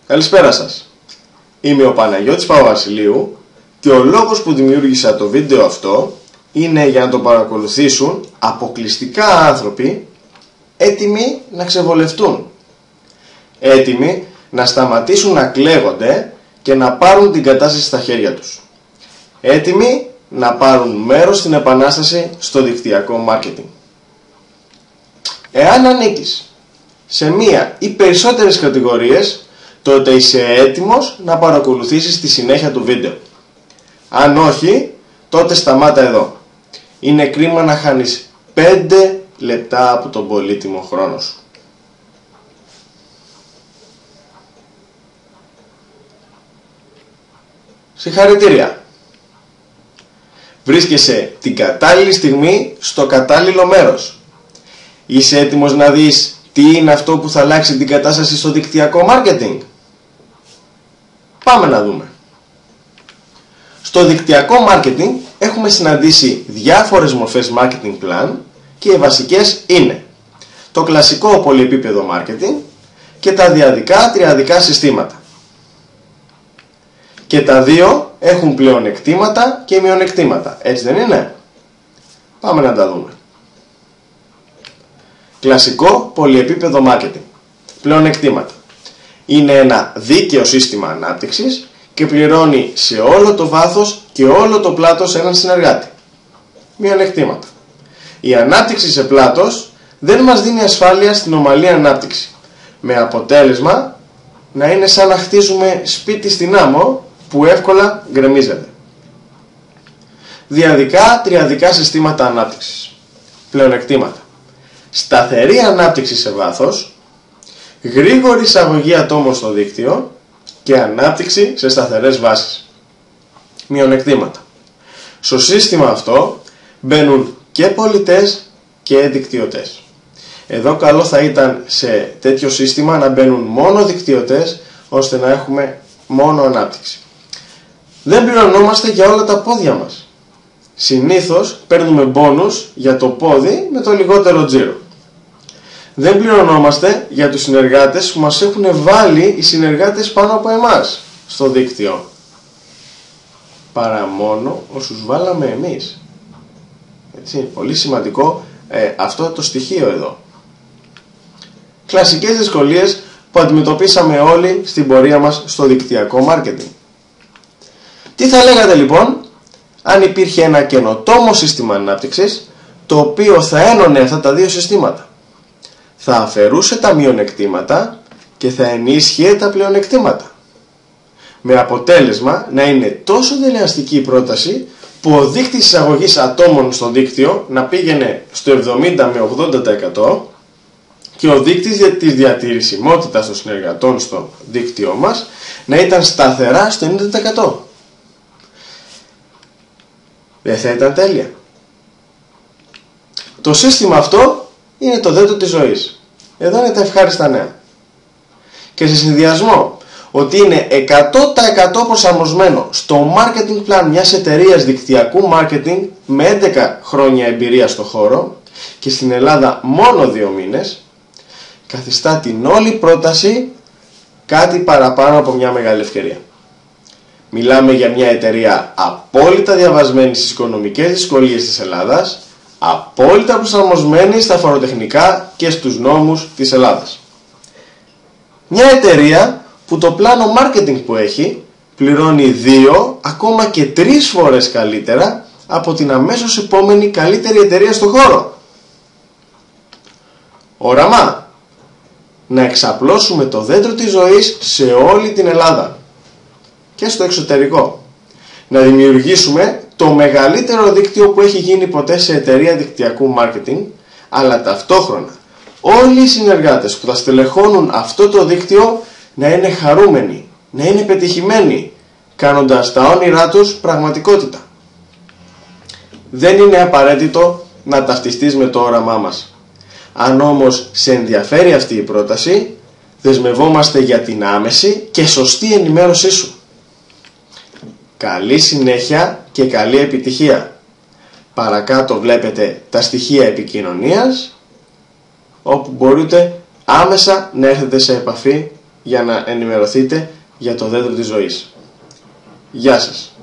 Καλησπέρα σας. Είμαι ο Παναγιώτης Παπαβασιλείου και ο λόγος που δημιούργησα το βίντεο αυτό είναι για να το παρακολουθήσουν αποκλειστικά άνθρωποι έτοιμοι να ξεβολευτούν. Έτοιμοι να σταματήσουν να κλαίγονται και να πάρουν την κατάσταση στα χέρια τους. Έτοιμοι να πάρουν μέρος στην επανάσταση στο δικτυακό μάρκετινγκ. Εάν ανήκεις σε μία ή περισσότερες κατηγορίες, τότε είσαι έτοιμος να παρακολουθήσεις τη συνέχεια του βίντεο. Αν όχι, τότε σταμάτα εδώ. Είναι κρίμα να χάνεις 5 λεπτά από τον πολύτιμο χρόνο σου. Συγχαρητήρια! Βρίσκεσαι την κατάλληλη στιγμή στο κατάλληλο μέρος. Είσαι έτοιμος να δεις τι είναι αυτό που θα αλλάξει την κατάσταση στο δικτυακό μάρκετινγκ? Πάμε να δούμε. Στο δικτυακό μάρκετινγκ έχουμε συναντήσει διάφορες μορφές marketing plan και οι βασικές είναι το κλασικό πολυεπίπεδο marketing και τα διαδικά τριαδικά συστήματα. Και τα δύο έχουν πλεονεκτήματα και μειονεκτήματα, έτσι δεν είναι? Πάμε να τα δούμε. Κλασικό πολυεπίπεδο marketing. Πλεονεκτήματα. Είναι ένα δίκαιο σύστημα ανάπτυξης και πληρώνει σε όλο το βάθος και όλο το πλάτος έναν συνεργάτη. Μειονεκτήματα. Η ανάπτυξη σε πλάτος δεν μας δίνει ασφάλεια στην ομαλή ανάπτυξη, με αποτέλεσμα να είναι σαν να χτίζουμε σπίτι στην άμμο που εύκολα γκρεμίζεται. Διαδικά τριαδικά συστήματα ανάπτυξης. Πλεονεκτήματα. Σταθερή ανάπτυξη σε βάθος, γρήγορη εισαγωγή ατόμων στο δίκτυο και ανάπτυξη σε σταθερές βάσεις. Μειονεκτήματα. Στο σύστημα αυτό μπαίνουν και πολιτές και δικτυωτές. Εδώ καλό θα ήταν σε τέτοιο σύστημα να μπαίνουν μόνο δικτυωτές, ώστε να έχουμε μόνο ανάπτυξη. Δεν πληρωνόμαστε για όλα τα πόδια μας. Συνήθως παίρνουμε μπόνους για το πόδι με το λιγότερο τζίρο. Δεν πληρωνόμαστε για τους συνεργάτες που μας έχουν βάλει οι συνεργάτες πάνω από εμάς στο δίκτυο, παρά μόνο όσους βάλαμε εμείς. Έτσι, πολύ σημαντικό αυτό το στοιχείο εδώ. Κλασικές δυσκολίες που αντιμετωπίσαμε όλοι στην πορεία μας στο δικτυακό μάρκετινγκ. Τι θα λέγατε λοιπόν αν υπήρχε ένα καινοτόμο σύστημα ανάπτυξης, το οποίο θα ένωνε αυτά τα δύο συστήματα? Θα αφαιρούσε τα μειονεκτήματα και θα ενίσχυε τα πλεονεκτήματα, με αποτέλεσμα να είναι τόσο δελεαστική η πρόταση που ο δείκτης εισαγωγής ατόμων στο δίκτυο να πήγαινε στο 70 με 80% και ο δείκτης της διατηρησιμότητας των συνεργατών στο δίκτυό μας να ήταν σταθερά στο 90%. Δεν θα ήταν τέλεια? Το σύστημα αυτό είναι το δέντρο της ζωής. Εδώ είναι τα ευχάριστα νέα. Και σε συνδυασμό ότι είναι 100% προσαρμοσμένο στο marketing plan μιας εταιρείας δικτυακού marketing με 11 χρόνια εμπειρία στο χώρο και στην Ελλάδα μόνο 2 μήνες, καθιστά την όλη πρόταση κάτι παραπάνω από μια μεγάλη ευκαιρία. Μιλάμε για μια εταιρεία απόλυτα διαβασμένη στις οικονομικές δυσκολίες της Ελλάδας, απόλυτα προσαρμοσμένη στα φοροτεχνικά και στους νόμους της Ελλάδας. Μια εταιρεία που το πλάνο marketing που έχει πληρώνει 2 ακόμα και 3 φορές καλύτερα από την αμέσως επόμενη καλύτερη εταιρεία στο χώρο. Όραμα: να εξαπλώσουμε το δέντρο της ζωής σε όλη την Ελλάδα και στο εξωτερικό. Να δημιουργήσουμε το μεγαλύτερο δίκτυο που έχει γίνει ποτέ σε εταιρεία δικτυακού marketing, αλλά ταυτόχρονα όλοι οι συνεργάτες που θα στελεχώνουν αυτό το δίκτυο να είναι χαρούμενοι, να είναι πετυχημένοι, κάνοντας τα όνειρά τους πραγματικότητα. Δεν είναι απαραίτητο να ταυτιστείς με το όραμά μας. Αν όμως σε ενδιαφέρει αυτή η πρόταση, δεσμευόμαστε για την άμεση και σωστή ενημέρωσή σου. Καλή συνέχεια και καλή επιτυχία. Παρακάτω βλέπετε τα στοιχεία επικοινωνίας, όπου μπορείτε άμεσα να έρθετε σε επαφή για να ενημερωθείτε για το δέντρο της ζωής. Γεια σας.